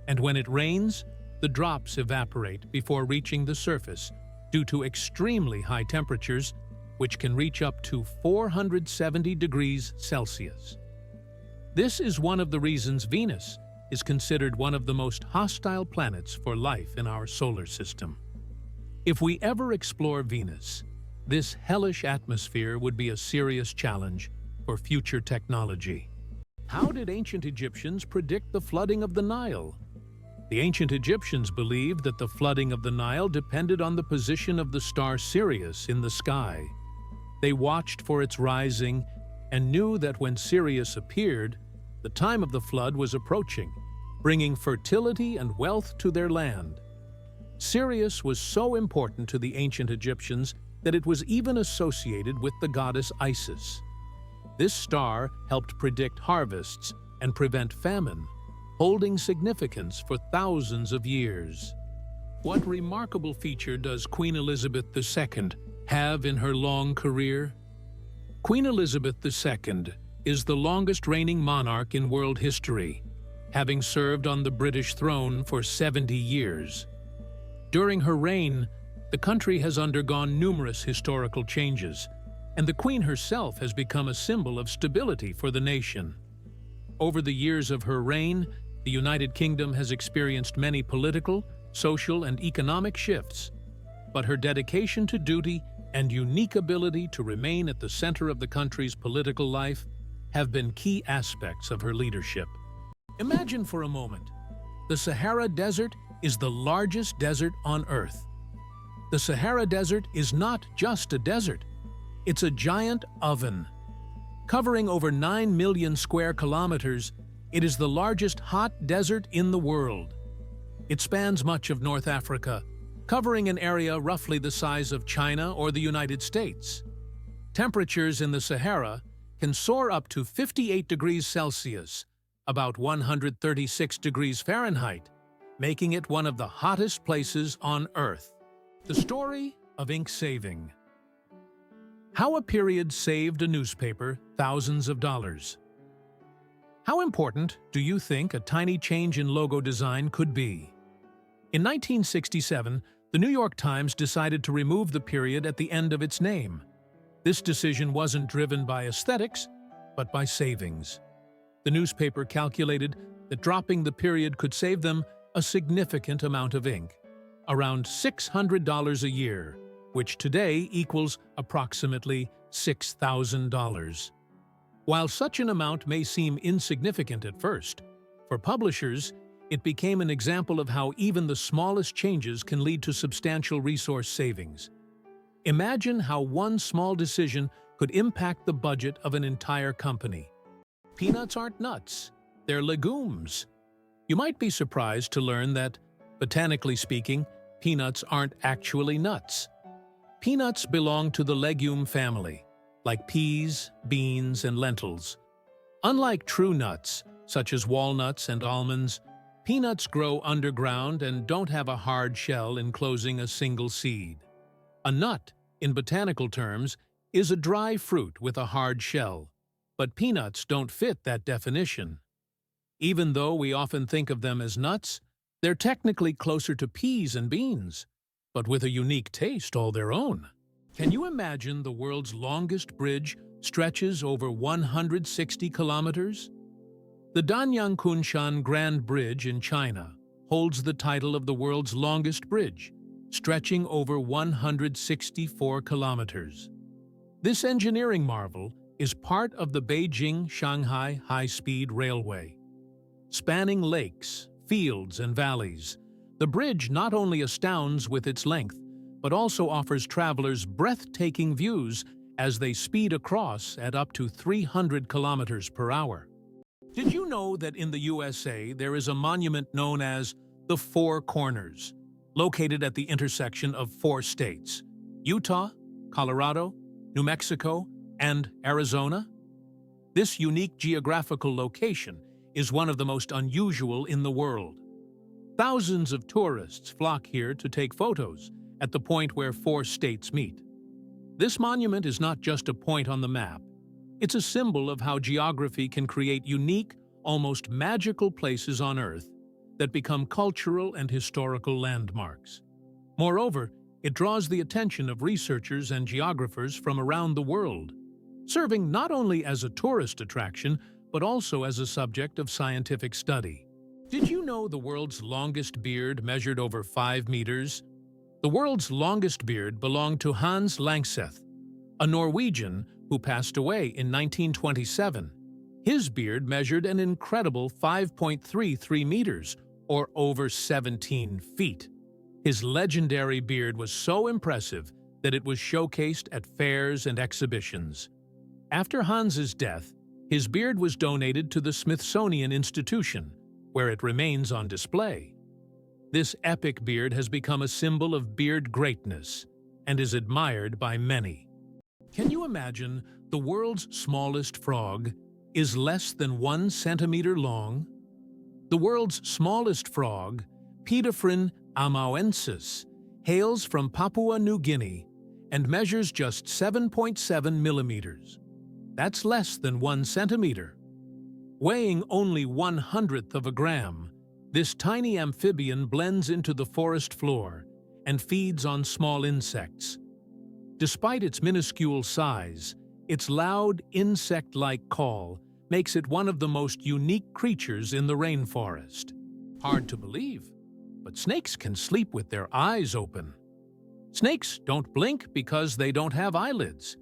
and when it rains, the drops evaporate before reaching the surface due to extremely high temperatures, which can reach up to 470 degrees Celsius. This is one of the reasons Venus is considered one of the most hostile planets for life in our solar system. If we ever explore Venus, this hellish atmosphere would be a serious challenge for future technology. How did ancient Egyptians predict the flooding of the Nile? The ancient Egyptians believed that the flooding of the Nile depended on the position of the star Sirius in the sky. They watched for its rising and knew that when Sirius appeared, the time of the flood was approaching, bringing fertility and wealth to their land. Sirius was so important to the ancient Egyptians that it was even associated with the goddess Isis. This star helped predict harvests and prevent famine, holding significance for thousands of years. What remarkable feature does Queen Elizabeth II have in her long career? Queen Elizabeth II is the longest reigning monarch in world history, having served on the British throne for 70 years. During her reign, the country has undergone numerous historical changes, and the Queen herself has become a symbol of stability for the nation. Over the years of her reign, the United Kingdom has experienced many political, social, and economic shifts, but her dedication to duty and unique ability to remain at the center of the country's political life have been key aspects of her leadership. Imagine for a moment, the Sahara Desert is the largest desert on Earth. The Sahara Desert is not just a desert, it's a giant oven. Covering over 9 million square kilometers, it is the largest hot desert in the world. It spans much of North Africa, covering an area roughly the size of China or the United States. Temperatures in the Sahara can soar up to 58 degrees Celsius, about 136 degrees Fahrenheit, making it one of the hottest places on Earth. The story of ink saving. How a period saved a newspaper thousands of dollars. How important do you think a tiny change in logo design could be? In 1967, the New York Times decided to remove the period at the end of its name. This decision wasn't driven by aesthetics, but by savings. The newspaper calculated that dropping the period could save them a significant amount of ink, around $600 a year, which today equals approximately $6,000. While such an amount may seem insignificant at first, for publishers, it became an example of how even the smallest changes can lead to substantial resource savings. Imagine how one small decision could impact the budget of an entire company. Peanuts aren't nuts, they're legumes. You might be surprised to learn that, botanically speaking, peanuts aren't actually nuts. Peanuts belong to the legume family, like peas, beans, and lentils. Unlike true nuts, such as walnuts and almonds, peanuts grow underground and don't have a hard shell enclosing a single seed. A nut, in botanical terms, is a dry fruit with a hard shell, but peanuts don't fit that definition. Even though we often think of them as nuts, they're technically closer to peas and beans, but with a unique taste all their own. Can you imagine the world's longest bridge stretches over 160 kilometers? The Danyang Kunshan Grand Bridge in China holds the title of the world's longest bridge, stretching over 164 kilometers. This engineering marvel is part of the Beijing-Shanghai High-Speed Railway. Spanning lakes, fields, and valleys, the bridge not only astounds with its length, but also offers travelers breathtaking views as they speed across at up to 300 kilometers per hour. Did you know that in the USA there is a monument known as the Four Corners, located at the intersection of 4 states: Utah, Colorado, New Mexico, and Arizona? This unique geographical location is one of the most unusual in the world. Thousands of tourists flock here to take photos at the point where four states meet. This monument is not just a point on the map. It's a symbol of how geography can create unique, almost magical places on Earth that become cultural and historical landmarks. Moreover, it draws the attention of researchers and geographers from around the world, serving not only as a tourist attraction, but also as a subject of scientific study. Did you know the world's longest beard measured over 5 meters? The world's longest beard belonged to Hans Langseth, a Norwegian who passed away in 1927. His beard measured an incredible 5.33 meters, or over 17 feet. His legendary beard was so impressive that it was showcased at fairs and exhibitions. After Hans's death, his beard was donated to the Smithsonian Institution, where it remains on display. This epic beard has become a symbol of beard greatness and is admired by many. Can you imagine the world's smallest frog is less than 1 centimeter long? The world's smallest frog, Pedifrin amauensis, hails from Papua New Guinea and measures just 7.7 millimeters. That's less than 1 centimeter. Weighing only 1/100th of a gram, this tiny amphibian blends into the forest floor and feeds on small insects. Despite its minuscule size, its loud, insect-like call makes it one of the most unique creatures in the rainforest. Hard to believe, but snakes can sleep with their eyes open. Snakes don't blink because they don't have eyelids.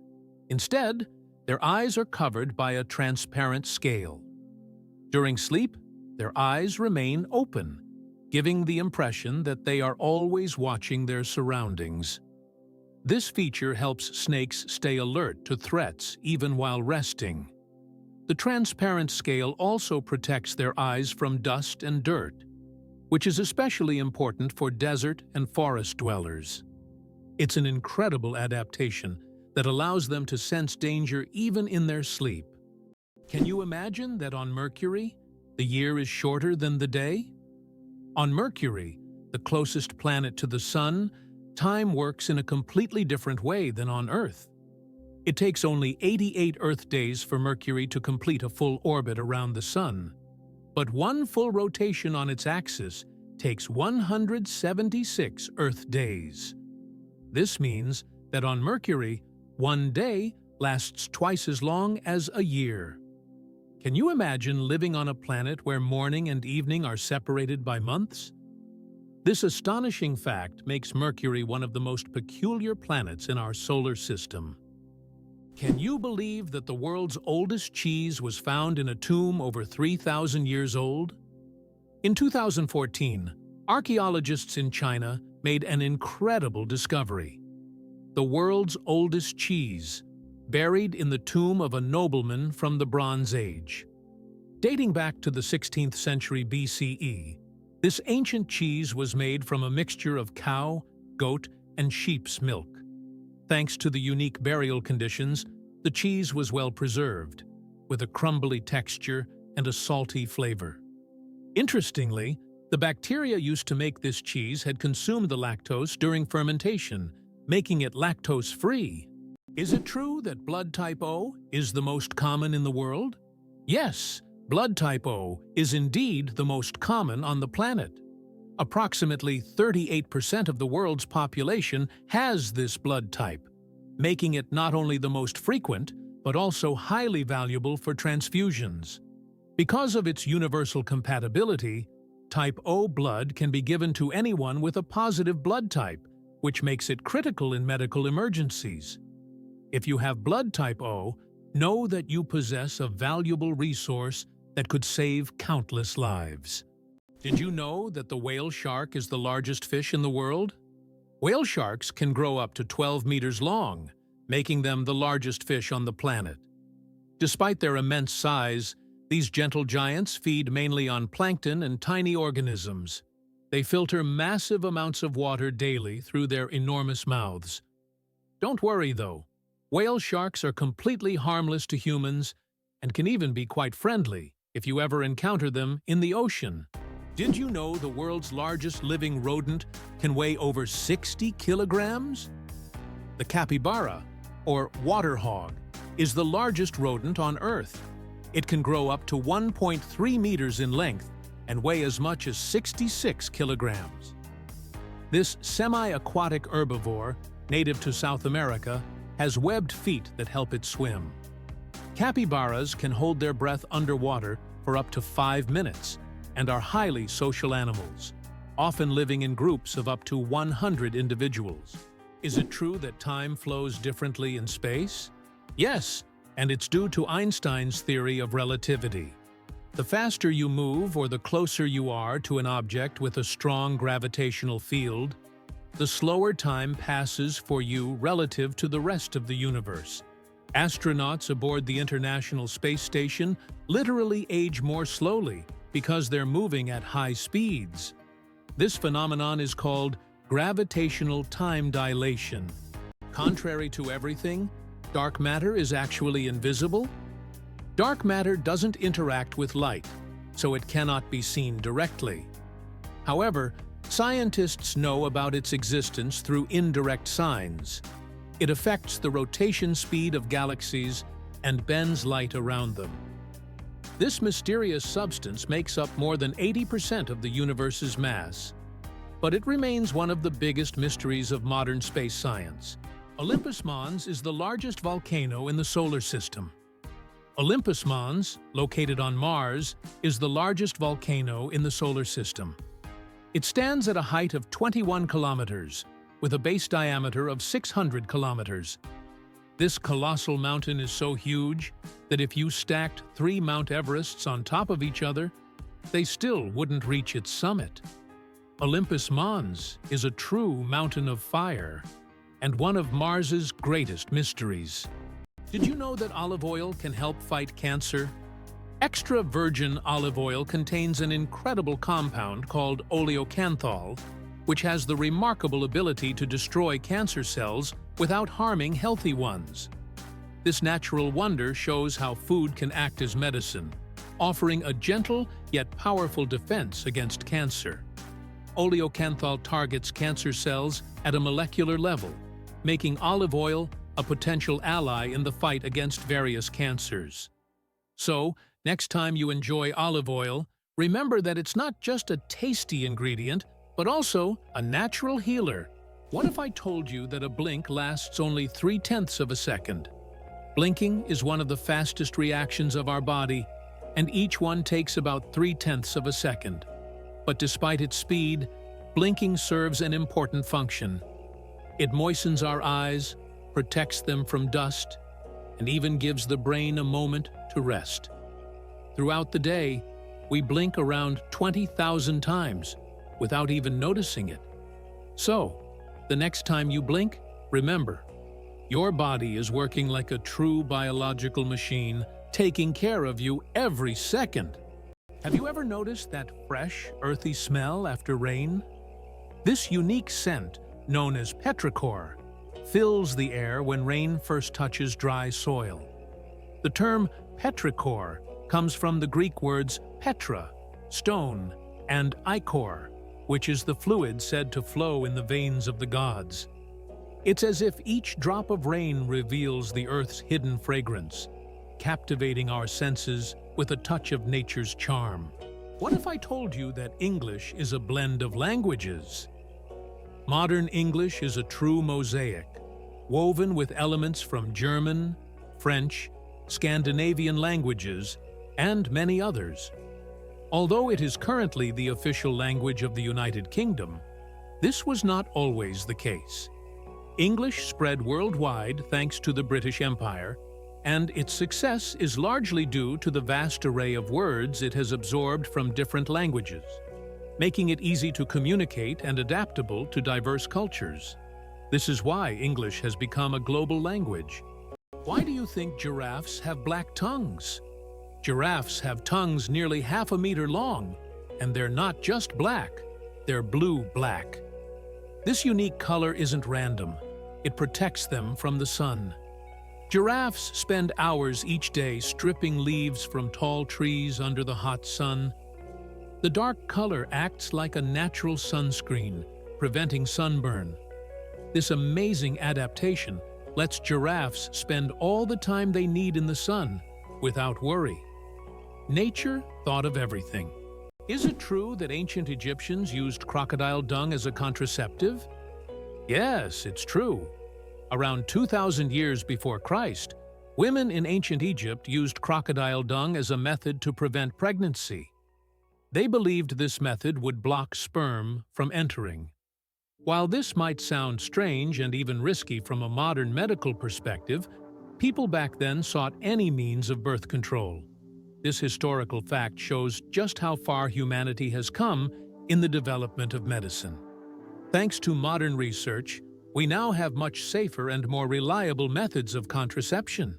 Instead, their eyes are covered by a transparent scale. During sleep, their eyes remain open, giving the impression that they are always watching their surroundings. This feature helps snakes stay alert to threats even while resting. The transparent scale also protects their eyes from dust and dirt, which is especially important for desert and forest dwellers. It's an incredible adaptation that allows them to sense danger even in their sleep. Can you imagine that on Mercury, the year is shorter than the day? On Mercury, the closest planet to the Sun, time works in a completely different way than on Earth. It takes only 88 Earth days for Mercury to complete a full orbit around the Sun. But one full rotation on its axis takes 176 Earth days. This means that on Mercury, one day lasts twice as long as a year. Can you imagine living on a planet where morning and evening are separated by months? This astonishing fact makes Mercury one of the most peculiar planets in our solar system. Can you believe that the world's oldest cheese was found in a tomb over 3,000 years old? In 2014, archaeologists in China made an incredible discovery. The world's oldest cheese, buried in the tomb of a nobleman from the Bronze Age. Dating back to the 16th century BCE, this ancient cheese was made from a mixture of cow, goat, and sheep's milk. Thanks to the unique burial conditions, the cheese was well preserved, with a crumbly texture and a salty flavor. Interestingly, the bacteria used to make this cheese had consumed the lactose during fermentation, making it lactose-free. Is it true that blood type O is the most common in the world? Yes, blood type O is indeed the most common on the planet. Approximately 38% of the world's population has this blood type, making it not only the most frequent, but also highly valuable for transfusions. Because of its universal compatibility, type O blood can be given to anyone with a positive blood type, which makes it critical in medical emergencies. If you have blood type O, know that you possess a valuable resource that could save countless lives. Did you know that the whale shark is the largest fish in the world? Whale sharks can grow up to 12 meters long, making them the largest fish on the planet. Despite their immense size, these gentle giants feed mainly on plankton and tiny organisms. They filter massive amounts of water daily through their enormous mouths. Don't worry, though. Whale sharks are completely harmless to humans and can even be quite friendly if you ever encounter them in the ocean. Did you know the world's largest living rodent can weigh over 60 kilograms? The capybara, or water hog, is the largest rodent on Earth. It can grow up to 1.3 meters in length and weigh as much as 66 kilograms. This semi-aquatic herbivore, native to South America, has webbed feet that help it swim. Capybaras can hold their breath underwater for up to 5 minutes and are highly social animals, often living in groups of up to 100 individuals. Is it true that time flows differently in space? Yes, and it's due to Einstein's theory of relativity. The faster you move or the closer you are to an object with a strong gravitational field, the slower time passes for you relative to the rest of the universe. Astronauts aboard the International Space Station literally age more slowly because they're moving at high speeds. This phenomenon is called gravitational time dilation. Contrary to everything, dark matter is actually invisible. Dark matter doesn't interact with light, so it cannot be seen directly. However, scientists know about its existence through indirect signs. It affects the rotation speed of galaxies and bends light around them. This mysterious substance makes up more than 80% of the universe's mass, but it remains one of the biggest mysteries of modern space science. Olympus Mons is the largest volcano in the solar system. Olympus Mons, located on Mars, is the largest volcano in the solar system. It stands at a height of 21 kilometers, with a base diameter of 600 kilometers. This colossal mountain is so huge that if you stacked 3 Mount Everests on top of each other, they still wouldn't reach its summit. Olympus Mons is a true mountain of fire and one of Mars's greatest mysteries. Did you know that olive oil can help fight cancer? Extra virgin olive oil contains an incredible compound called oleocanthal, which has the remarkable ability to destroy cancer cells without harming healthy ones. This natural wonder shows how food can act as medicine, offering a gentle yet powerful defense against cancer. Oleocanthal targets cancer cells at a molecular level, making olive oil a potential ally in the fight against various cancers. So, next time you enjoy olive oil, remember that it's not just a tasty ingredient, but also a natural healer. What if I told you that a blink lasts only 3/10 of a second? Blinking is one of the fastest reactions of our body, and each one takes about 3/10 of a second. But despite its speed, blinking serves an important function. It moistens our eyes, protects them from dust, and even gives the brain a moment to rest. Throughout the day, we blink around 20,000 times without even noticing it. So, the next time you blink, remember, your body is working like a true biological machine, taking care of you every second. Have you ever noticed that fresh, earthy smell after rain? This unique scent, known as petrichor, fills the air when rain first touches dry soil. The term petrichor comes from the Greek words petra, stone, and ichor, which is the fluid said to flow in the veins of the gods. It's as if each drop of rain reveals the earth's hidden fragrance, captivating our senses with a touch of nature's charm. What if I told you that English is a blend of languages? Modern English is a true mosaic, woven with elements from German, French, Scandinavian languages, and many others. Although it is currently the official language of the United Kingdom, this was not always the case. English spread worldwide thanks to the British Empire, and its success is largely due to the vast array of words it has absorbed from different languages, making it easy to communicate and adaptable to diverse cultures. This is why English has become a global language. Why do you think giraffes have black tongues? Giraffes have tongues nearly half a meter long, and they're not just black, they're blue-black. This unique color isn't random. It protects them from the sun. Giraffes spend hours each day stripping leaves from tall trees under the hot sun. The dark color acts like a natural sunscreen, preventing sunburn. This amazing adaptation lets giraffes spend all the time they need in the sun without worry. Nature thought of everything. Is it true that ancient Egyptians used crocodile dung as a contraceptive? Yes, it's true. Around 2,000 years before Christ, women in ancient Egypt used crocodile dung as a method to prevent pregnancy. They believed this method would block sperm from entering. While this might sound strange and even risky from a modern medical perspective, people back then sought any means of birth control. This historical fact shows just how far humanity has come in the development of medicine. Thanks to modern research, we now have much safer and more reliable methods of contraception.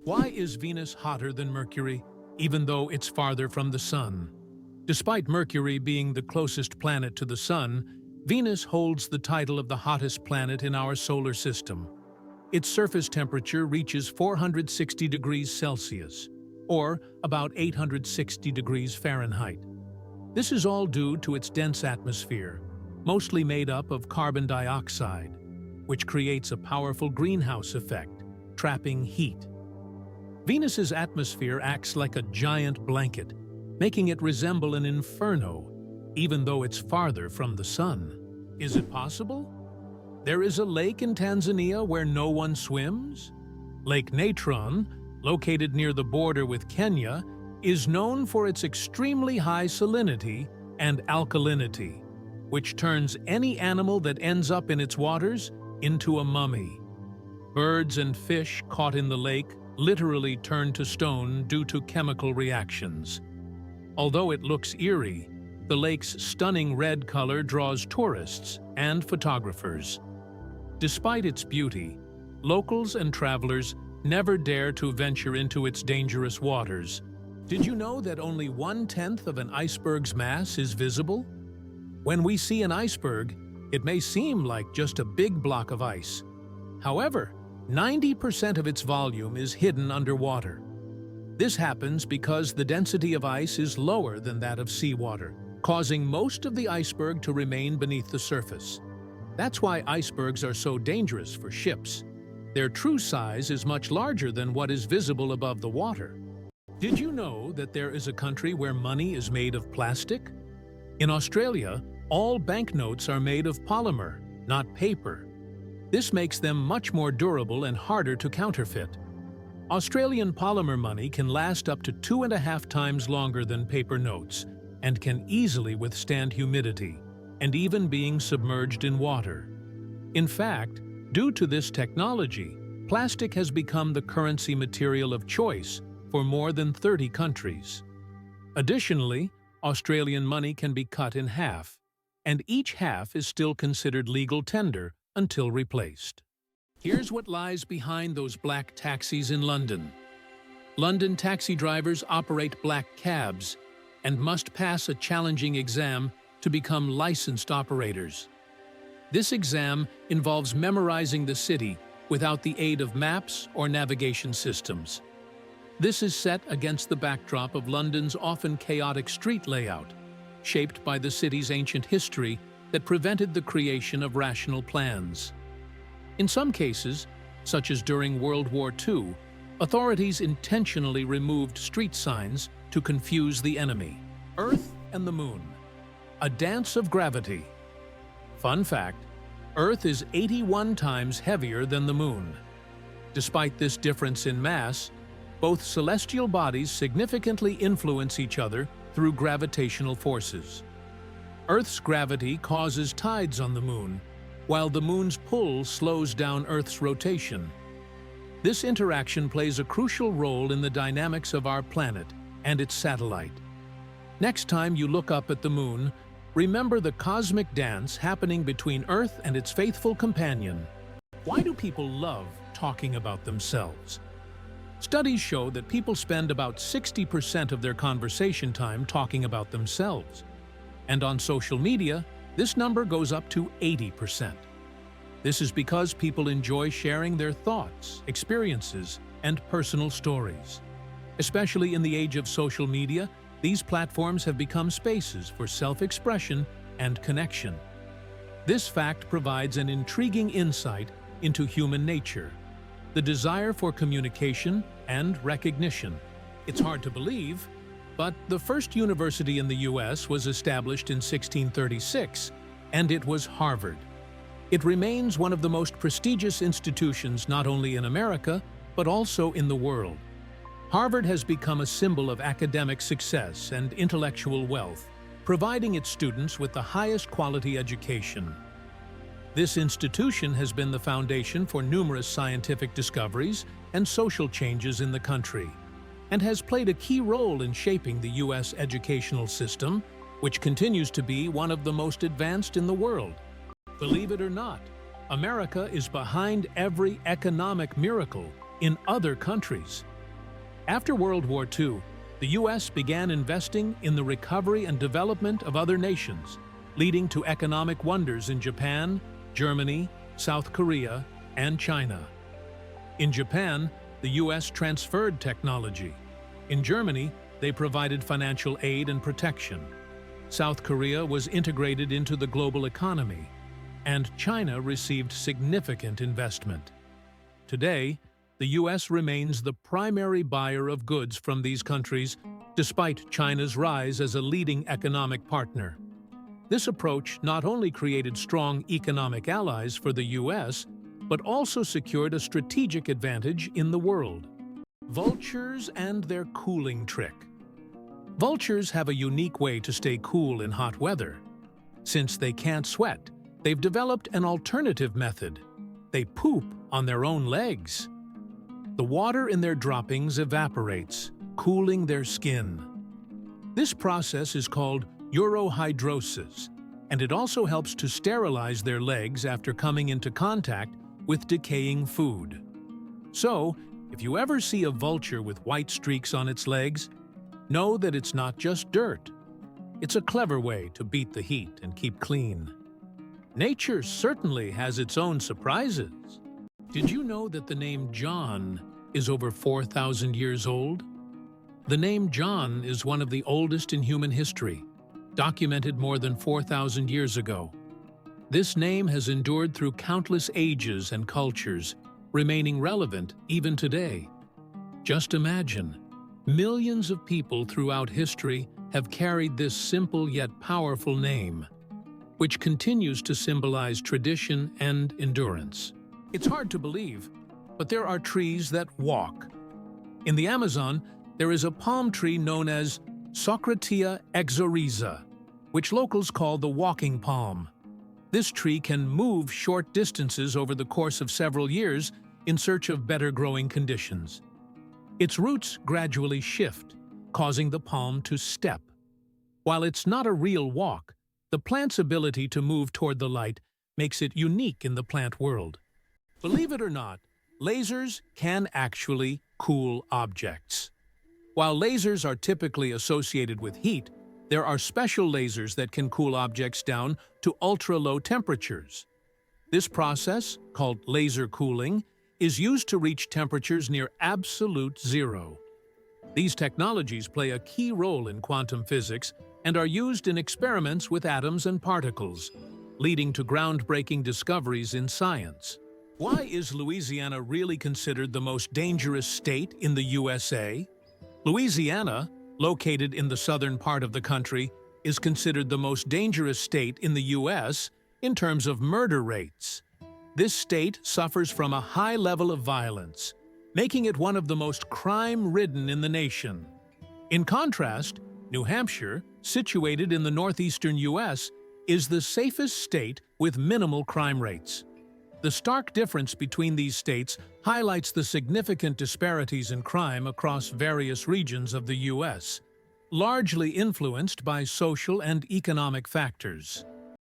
Why is Venus hotter than Mercury, even though it's farther from the Sun? Despite Mercury being the closest planet to the Sun, Venus holds the title of the hottest planet in our solar system. Its surface temperature reaches 460 degrees Celsius, or about 860 degrees Fahrenheit. This is all due to its dense atmosphere, mostly made up of carbon dioxide, which creates a powerful greenhouse effect, trapping heat. Venus's atmosphere acts like a giant blanket, making it resemble an inferno, even though it's farther from the Sun. Is it possible? There is a lake in Tanzania where no one swims? Lake Natron, located near the border with Kenya, is known for its extremely high salinity and alkalinity, which turns any animal that ends up in its waters into a mummy. Birds and fish caught in the lake literally turn to stone due to chemical reactions. Although it looks eerie, the lake's stunning red color draws tourists and photographers. Despite its beauty, locals and travelers never dare to venture into its dangerous waters. Did you know that only 1/10 of an iceberg's mass is visible? When we see an iceberg, it may seem like just a big block of ice. However, 90% of its volume is hidden underwater. This happens because the density of ice is lower than that of seawater, causing most of the iceberg to remain beneath the surface. That's why icebergs are so dangerous for ships. Their true size is much larger than what is visible above the water. Did you know that there is a country where money is made of plastic? In Australia, all banknotes are made of polymer, not paper. This makes them much more durable and harder to counterfeit. Australian polymer money can last up to 2.5 times longer than paper notes and can easily withstand humidity and even being submerged in water. In fact, due to this technology, plastic has become the currency material of choice for more than 30 countries. Additionally, Australian money can be cut in half, and each half is still considered legal tender until replaced. Here's what lies behind those black taxis in London. London taxi drivers operate black cabs and must pass a challenging exam to become licensed operators. This exam involves memorizing the city without the aid of maps or navigation systems. This is set against the backdrop of London's often chaotic street layout, shaped by the city's ancient history that prevented the creation of rational plans. In some cases, such as during World War II, authorities intentionally removed street signs to confuse the enemy. Earth and the Moon. A dance of gravity. Fun fact, Earth is 81 times heavier than the Moon. Despite this difference in mass, both celestial bodies significantly influence each other through gravitational forces. Earth's gravity causes tides on the Moon, while the Moon's pull slows down Earth's rotation. This interaction plays a crucial role in the dynamics of our planet and its satellite. Next time you look up at the Moon, remember the cosmic dance happening between Earth and its faithful companion. Why do people love talking about themselves? Studies show that people spend about 60% of their conversation time talking about themselves. And on social media, this number goes up to 80%. This is because people enjoy sharing their thoughts, experiences, and personal stories. Especially in the age of social media, These platforms have become spaces for self-expression and connection. This fact provides an intriguing insight into human nature, the desire for communication and recognition. It's hard to believe, but the first university in the U.S. was established in 1636, and it was Harvard. It remains one of the most prestigious institutions not only in America, but also in the world. Harvard has become a symbol of academic success and intellectual wealth, providing its students with the highest quality education. This institution has been the foundation for numerous scientific discoveries and social changes in the country, and has played a key role in shaping the U.S. educational system, which continues to be one of the most advanced in the world. Believe it or not, America is behind every economic miracle in other countries. After World War II, the U.S. began investing in the recovery and development of other nations, leading to economic wonders in Japan, Germany, South Korea, and China. In Japan, the U.S. transferred technology. In Germany, they provided financial aid and protection. South Korea was integrated into the global economy, and China received significant investment. Today, the U.S. remains the primary buyer of goods from these countries, despite China's rise as a leading economic partner. This approach not only created strong economic allies for the U.S., but also secured a strategic advantage in the world. Vultures and their cooling trick. Vultures have a unique way to stay cool in hot weather. Since they can't sweat, they've developed an alternative method. They poop on their own legs. The water in their droppings evaporates, cooling their skin. This process is called urohydrosis, and it also helps to sterilize their legs after coming into contact with decaying food. So, if you ever see a vulture with white streaks on its legs, know that it's not just dirt. It's a clever way to beat the heat and keep clean. Nature certainly has its own surprises. Did you know that the name John is over 4,000 years old? The name John is one of the oldest in human history, documented more than 4,000 years ago. This name has endured through countless ages and cultures, remaining relevant even today. Just imagine, millions of people throughout history have carried this simple yet powerful name, which continues to symbolize tradition and endurance. It's hard to believe, but there are trees that walk. In the Amazon, there is a palm tree known as Socratia exoryza, which locals call the walking palm. This tree can move short distances over the course of several years in search of better growing conditions. Its roots gradually shift, causing the palm to step. While it's not a real walk, the plant's ability to move toward the light makes it unique in the plant world. Believe it or not, lasers can actually cool objects. While lasers are typically associated with heat, there are special lasers that can cool objects down to ultra-low temperatures. This process, called laser cooling, is used to reach temperatures near absolute zero. These technologies play a key role in quantum physics and are used in experiments with atoms and particles, leading to groundbreaking discoveries in science. Why is Louisiana really considered the most dangerous state in the USA? Louisiana, located in the southern part of the country, is considered the most dangerous state in the U.S. in terms of murder rates. This state suffers from a high level of violence, making it one of the most crime-ridden in the nation. In contrast, New Hampshire, situated in the northeastern U.S., is the safest state with minimal crime rates. The stark difference between these states highlights the significant disparities in crime across various regions of the U.S., largely influenced by social and economic factors.